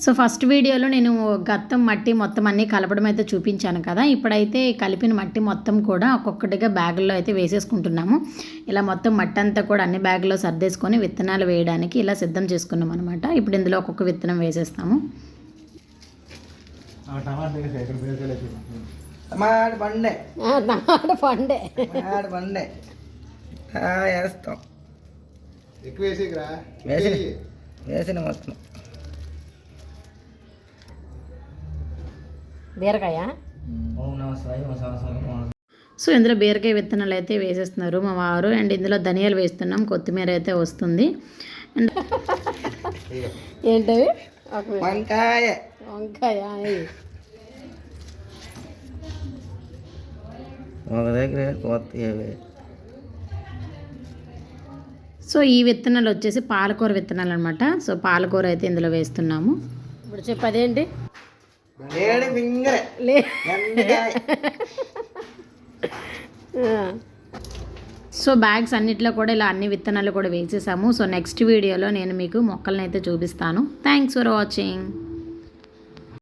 So first వీడియోలో నేను గత్తం మట్టి మొత్తం అన్నీ కలపడం అయితే చూపించాను కదా. ఇప్పుడైతే కలిపిన మట్టి మొత్తం కూడా ఒక్కొక్కటిగా బ్యాగుల్లో అయితే వేసేసుకుంటున్నాము. ఇలా మొత్తం మట్టి అంతా కూడా అన్ని బ్యాగుల్లో సర్దేసుకొని విత్తనాలు వేయడానికి ఇలా సిద్ధం చేసుకున్నాం అనమాట. ఇప్పుడు ఇందులో ఒక్కొక్క విత్తనం వేసేస్తాము. వేస్తాం వేసిన మొత్తం బీరకాయ. సో ఇందులో బీరకాయ విత్తనాలు అయితే వేసేస్తున్నారు మా వారు. అండ్ ఇందులో ధనియాలు వేస్తున్నాం, కొత్తిమీర అయితే వస్తుంది. అండ్ ఏంటవి? వంకాయ. వంకాయ ఒక దగ్గర. సో ఈ విత్తనాలు వచ్చేసి పాలకూర విత్తనాలు అనమాట. సో పాలకూర అయితే ఇందులో వేస్తున్నాము. ఇప్పుడు చెప్పదేంటి? సో బ్యాగ్స్ అన్నిట్లో కూడా ఇలా అన్ని విత్తనాలు కూడా వేసేసాము. సో నెక్స్ట్ వీడియోలో నేను మీకు మొక్కలను అయితే చూపిస్తాను. Thanks for watching.